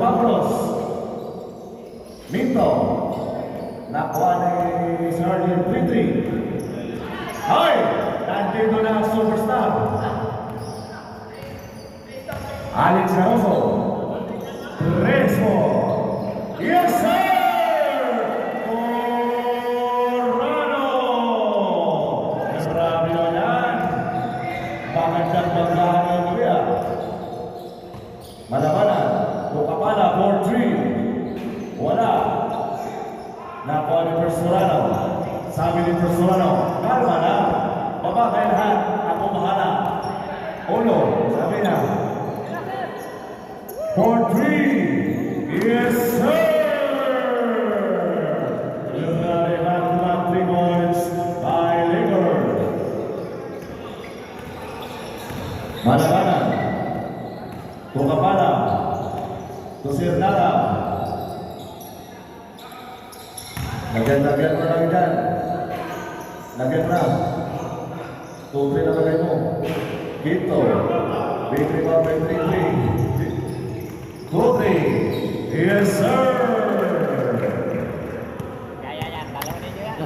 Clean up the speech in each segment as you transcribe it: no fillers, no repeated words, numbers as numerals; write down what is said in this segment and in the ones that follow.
Pablos. Minto. Nakuha ni Sergeant Petri. Hoy! Nandito na ang superstar. Alex Caroso. Resmo. Yes, sir! Corrado! Grabe na yan. Magandang banggahan ng kuya. Malabanan. Tukapala, 4-3. Wala. Nakuha ni Persurano. Sabi ni Persurano, kalma na. Baba kayo lahat. Ako bahala. Ulo. Sabi niya. 4-3. Yes, sir! Grabe na 3 points by Lakers. Malabanan. Tukapala. Tusirnara. Lagyan mo lang dyan. Lagyan na. Tuloy na lagay mo. Quito. Victory ba? Victory. Tuloy. Yes, sir! Yan. Dalawa ninyo yan.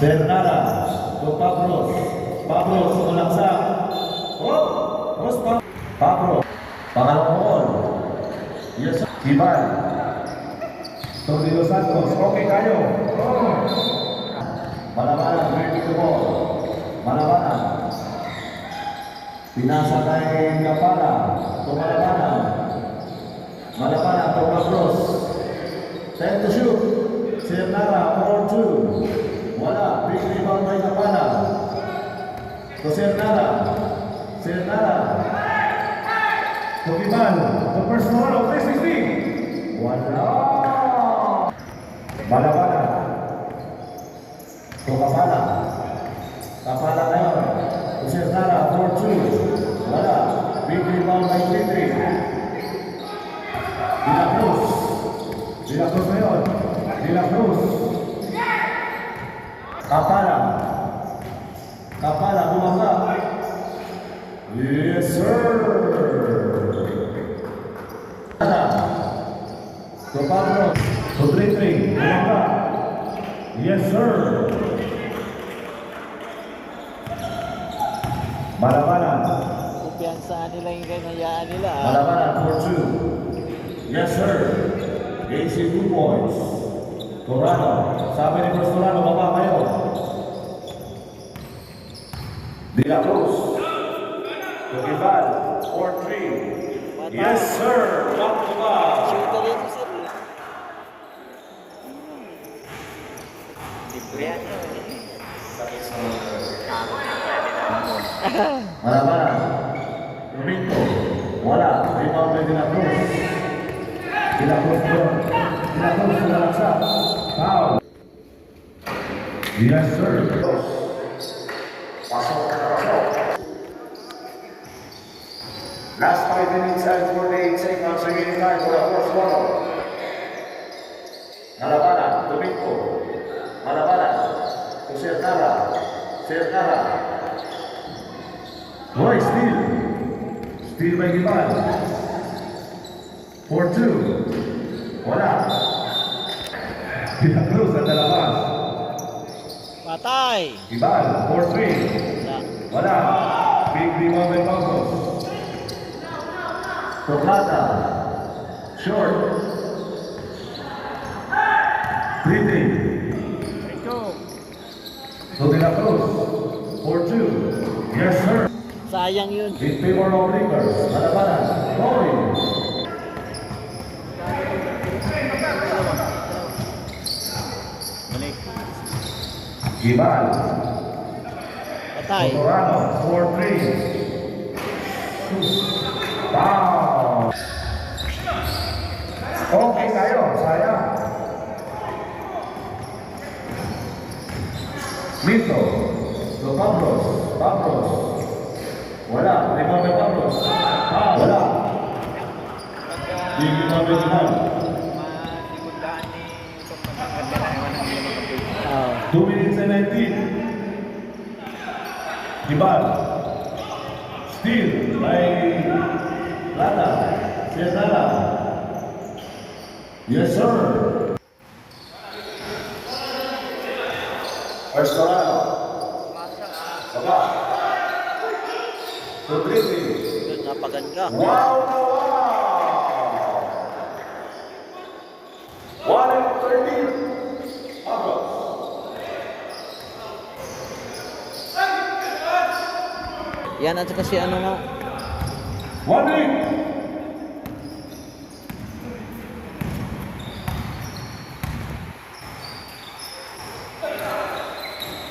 Sernara. To Pablos. Pablos. Ulaksak. Oh! Tapos pa. Pablos. Pangalawang ball. Yes, sir. Iban. Tornillo Santos, okay kayo. Oh. Malabanan, ready to ball. Malabanan. Pinasa kay Kapala. To Malabanan. Malabanan, to Pablos. 10 to shoot. Sernara, 4-2. Wala, big rebound by Kapala. To Sernara. Sernara. To Iban. To first ball of 360. Wala. Malabanan. To Kapala. Kapala ngayon. To Sernara, 4-2. Wala. Big rebound by Petri. De La Cruz. De La Cruz ngayon. De La Cruz. Kapala. Kapala, bumangga. Yes, sir! To Pablo. To 3-3. Bumangga. Yes, sir! Malabanan. Kumpiyansahan nila yung ganayaan nila. Malabanan, 4-2. Yes, sir. AC 2 points. Torano. Sabi ni First Torano, baba kayo. De La Cruz. Tukiban, 4-3. Yes, sir. Back to back. Shooter rin si Sir. Libre yan. Malabanan. Domingo. Wala. Rebound by De La Cruz. De La Cruz doon. De La Cruz nalaksak. Foul. Yes, sir. Pasok na pasok. Last 5 minutes and 48 seconds remaining time for the first quarter. Malabanan. Domingo. Malabanan. To Sernara. Sernara. Roy, steal. Steal by Gibal. 4-2. Wala. De La Cruz at dalabas. Patay. Gibal, 4-3. Wala. Big rebound by Pablos. Toplata. Short. 3-3. To De La Cruz. 4-2. Yes, sir. Sayang yun. In favor of Lakers, Malabanan, Roy. Gibal. Patay. Torano, 4-3. Foul. Okay kayo, sayang. Mito. To Pablos. Pablos. Wala. Rebound by Pablos. Wala. Hindi rebound by Gibal. Maligundaan ni Tok Matanggal na ewan ng hindi makapit. 2 minutes and 19. Gibal. Steal by Plata. Sierra. Yes, sir. First Torano. Baba. Rodriguez. Yun, napaganda. Wow na wow! 1-13. Agos. Yan at saka si ano nga. 1-8.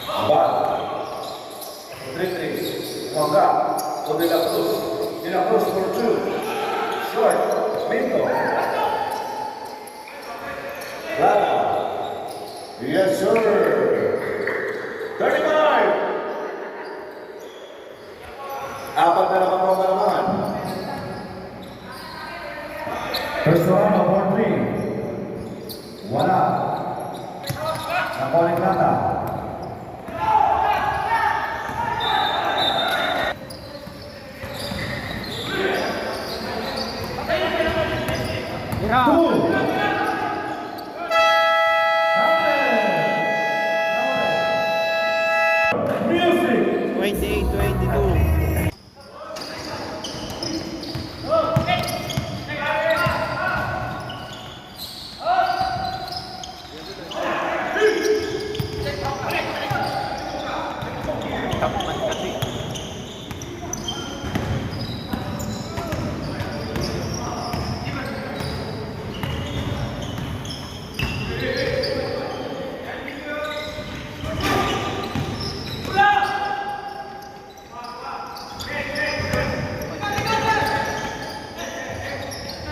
Abad. 3-3. Juanga. De la Cruz. De la Cruz for 2. Short. Minto. Lara. Yes, sir. 35. Apat na naman ang naman. First round of 4-3. Wala. Nakuha ni Plata. Two. Music. 28-22. Takman kasi.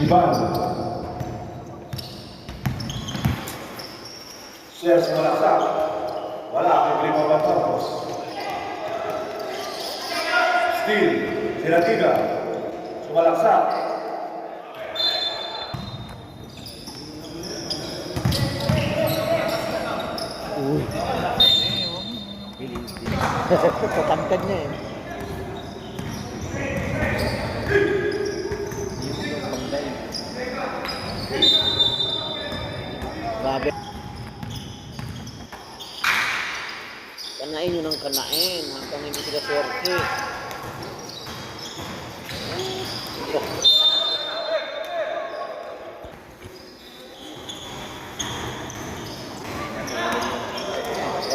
Iban. Shares malaksak. Wala kay Primo Batorros. Steal. Siratiga. Sumalaksak. Uy. Katangkad niya eh. Grabe. Kanain nyo ng kanain hanggang hindi sila swerte.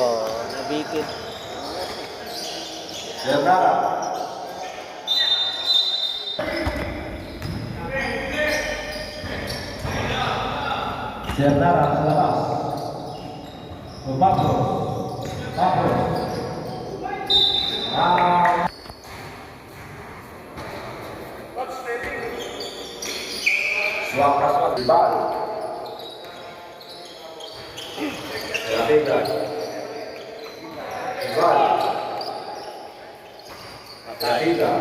Oh, nabitin. Bernara. Bernara sa labas. Pablo. Pablo. Suakas Magbal. Lapita. Ibal. Lapita.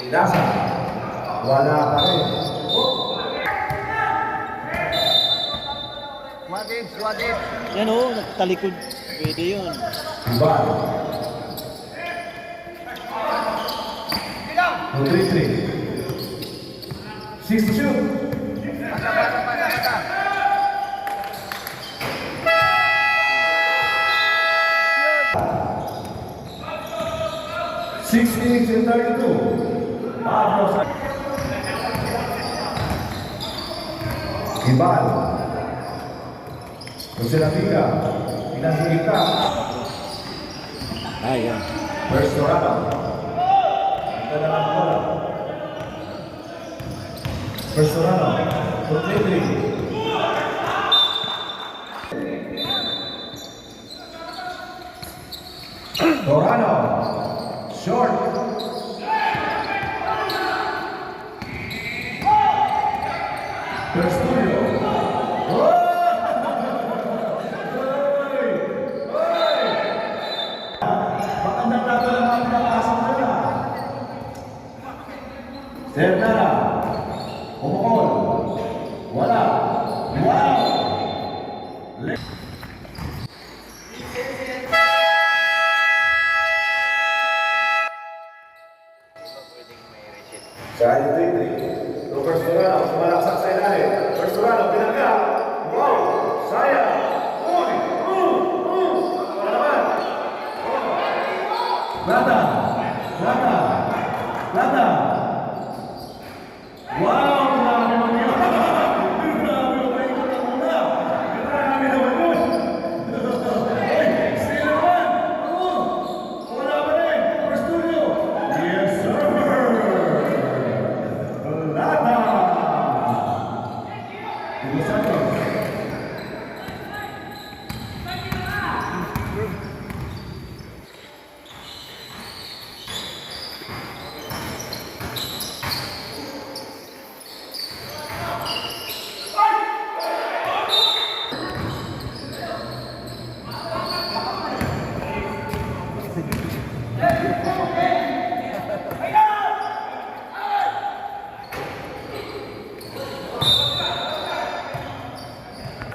Inasa. Wala pa rin. Yan o, nagtalikod. Pwede yun. Ibal. 2-3-3. 6-2. Six minutes and 32. Pablo sa Ibal. Jose Lafiga. Pinasugita. Ayan. First Torano. Ito na lang bola. First Torano. 2-3-3. Torano. Short. Terstulio. Magandang laban ng mga pinapasok nila. Sernara. Umukol. Wala. Wow! Pwedeng may Dahil 3-3. So, Persurano, sumalaksak sa ilalim. Persurano, pinagka. Wow! Sayang! Uy! Wala naman! Lata! Lata! Lata! Wow! Grabe naman yun! Grabe naman yun! Grabe naman yun! Ay! Sino naman? Wala pa rin! First studio! Yes, sir! Lata! Hugo Santos.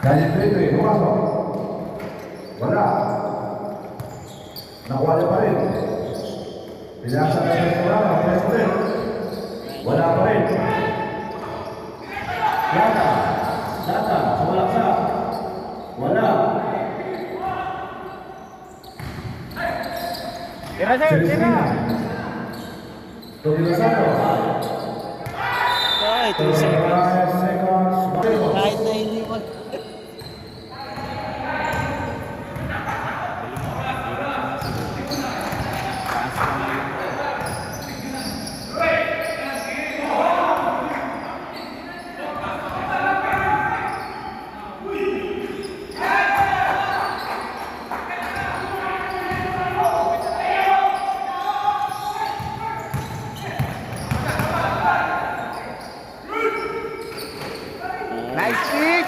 Dahil 3-3, pumasok. Wala. Nakuha niya pa rin. Pinasa na sa Sorano, pinasa rin. Wala pa rin. Lata. Lata, sumalaksak. Wala. Tira sir, tira. Tugil na Santos. Ay, 2 seconds. 5 seconds. Kahit na hindi mag... Nice kick!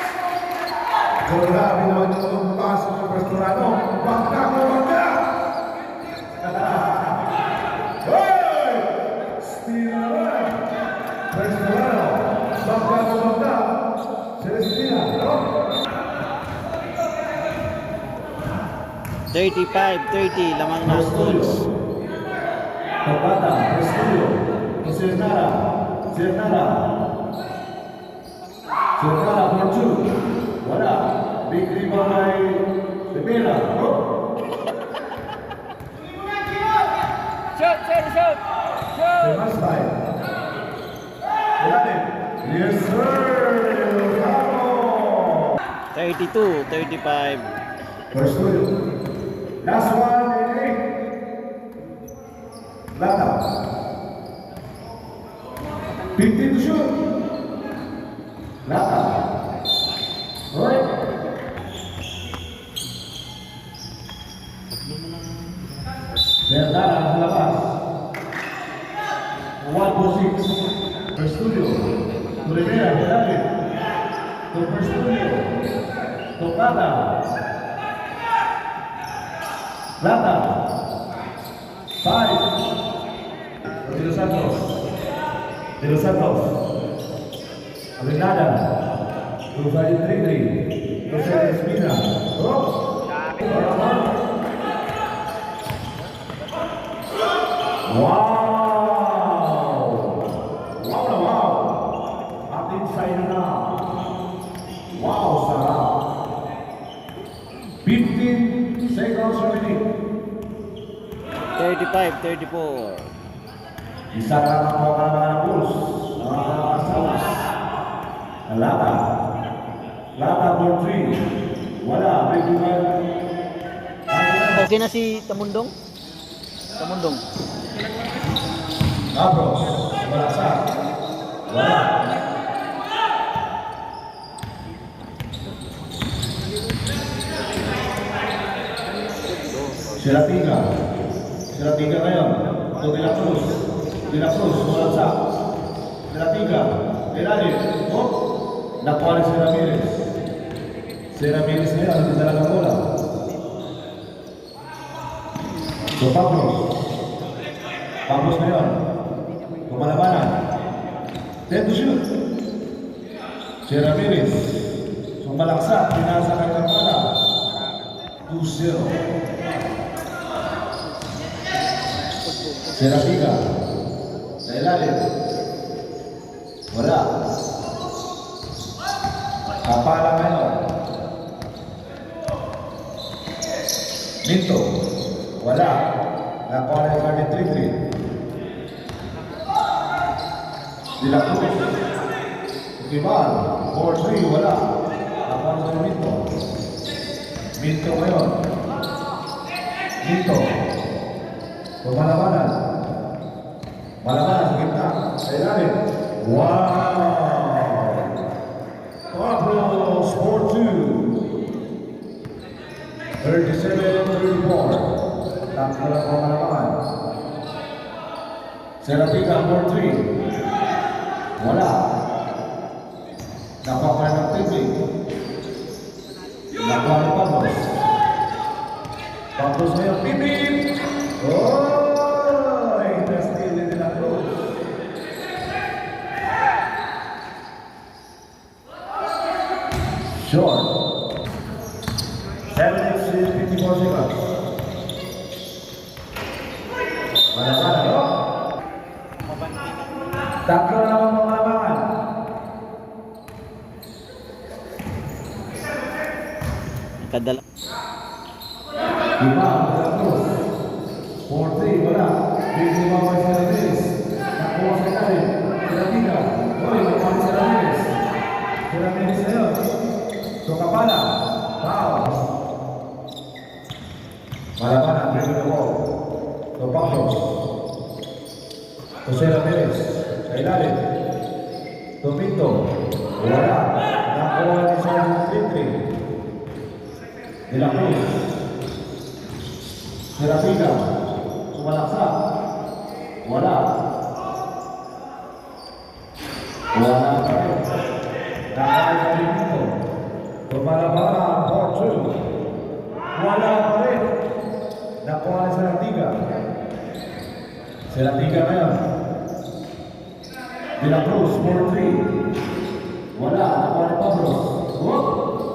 Grabe naman yung pasok ng Persurano. Bangka ko, bangka! Hey! Steal naman! Persurano. Bangka ko, bangka. Celestina, no? 35-30, lamang na schools. Tapata, Estudio, Sernara, Sernara. Sernara for 2. Wala. Big rebound by Rivera. No? Shoot, sir, shoot! Shoot! Famous by. Ilalim. Yes, sir! Bravo! 32-35. First studio. Last one, Eric. Lata. 50 to shoot. Lata. Alright. Berdara sa labas. 1-6. First studio. Rivera, Ilalim. To first studio. Tocada. Lata. 5. De Los Santos. De Los Santos. Avenada. Rosario 3-3. Rosario Espina. Oh. Wow! Wow na wow! Atin sa'yo na. Wow, sarap. 15 seconds remaining. 35-34. Isa ka lang po ka naman ng Bulls. Bulls. Lata. Lata for 3. Wala. Biguan. Okay na si Tamundong? Tamundong. Abros. Wala sa. Wala. Serapiga. Serapiga ngayon. Ito De La Cruz. De La Cruz. Wala sa. Serapiga. Ilalim. Oh. Nakuha ni si Ramirez. Si Ramirez ngayon. Ang talagang bola. So Pablos. Pablos ngayon. Kumalabanan. 10 to shoot. Si Ramirez. Sumalaksak. Pinasa kay Carmona. 2-0. Serapiga. Sa ilalim. Wala. Kapala ngayon. Minto. Wala. Nakuha na yung target 3-3. De La Cruz. Iban. 4-3. Wala. Nakuha na yung Minto. Minto ngayon. Minto. Pumalabanan. Malabanan sa gitna. Sa ilalim. Wow! Pablos 4-2. 37-34. Tatlo lang ang malabanan. Serapica 4-3. Wala. Nakuha ng tripling. Nakuha ng Pablos. Pablos ngayon. Bip bip! Oh! Interesting din De La Cruz. Short. 7 minutes and 54 seconds. Malabanan, no? Tatlo na ang mga labangan. Kadala. Iba, De La Cruz. 4-3, wala. Bigyan mo ba sa Ramirez? Nakuha sa ilalim. Serapica. Uy, nakuha sa Ramirez. Si Ramirez na yun. So, Kapala. Foul. Malabanan, bring the ball. So, Pablos. Jose Ramirez. Sa ilalim. So, Pinto. Wala. Nakuha ni Sergeant 3-3. De La Cruz. Serapica. Sumalaksa. Wala. Wala pa rin. Nakakay sa Pinto. Pumalabanan, 4-2. Wala pa rin. Nakuha ni Serapica. Serapica ngayon. De La Cruz, 4-3. Wala. Nakuha ni Pablos.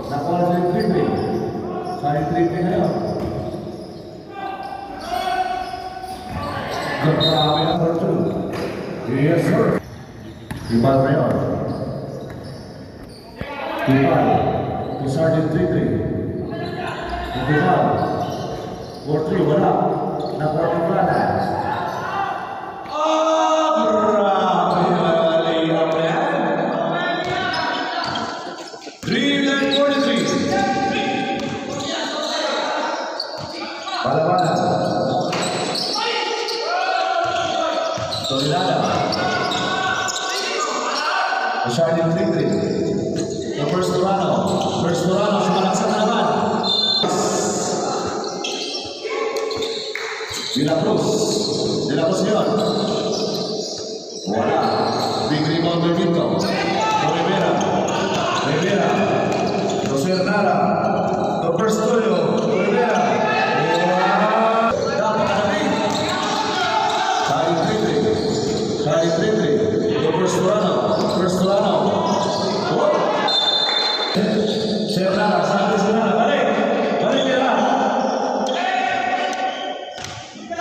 Nakuha ni sa 3-3. Sa 3-3 ngayon. Grabe number 2. Yes, sir. Ibal ngayon. Ibal. To Sergeant 3-3. Ibal. 4-3. Wala. Nakuha ni Planas. Grabe na layup na yan. 3-43. Palabanan. Toledana. Sergeant 3-3. The first Torano sumalaksa na naman. De La Cruz yun. Wala. Big rebound by Pinto. Rivera. Jose Hernara. The first Toyo. Rivera. Sergeant 3-3. The first Torano. Hernara. Balik nila.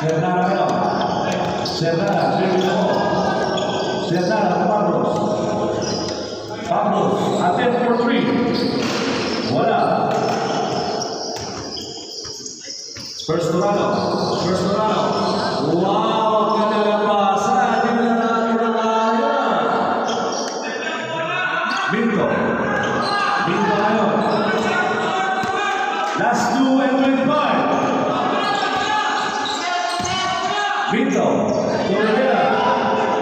Hernara ngayon. Hernara, Pablos, attempt for 3. Wala. First Torano. Wow, ang ganda ng pasa. Hindi na natin na kaya. Binto ngayon. Last 2 and 25. Binto. Torrevera.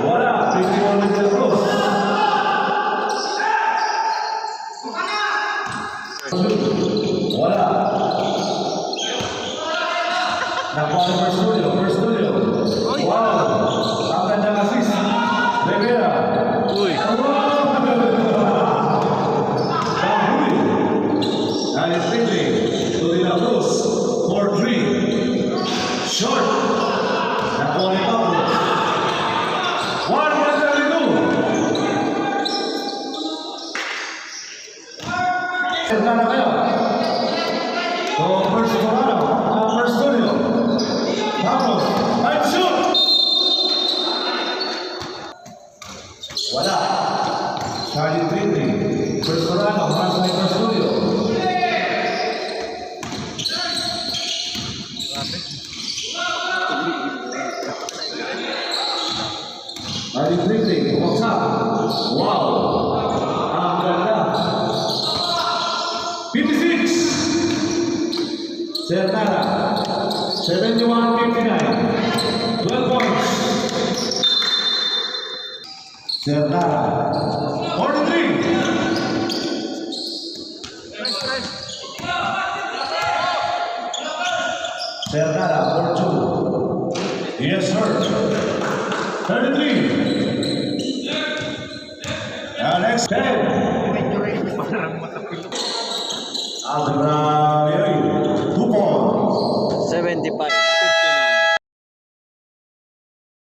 Wala. 51 with De La Cruz. Wala. Nakuha ng first studio. Wow. Ang ganda ng assist. Rivera. Uy. Bahuy. And it's Ridley to De La Cruz. 4-3. Short. Nakuha ni Pablos. 1-32. Hernana kayo. So, first Torano. First studio. Pablos. And shoot! Wala. Body drifting, bumagsak. Wow! Ang ganda. 56! Sertara, 71-59. 12 points. Sertara, 43. Sertara, 4-2. Yes, sir. 33. Alex 10. Medyo rin, parang matapilok. Agra, 2 points. 75.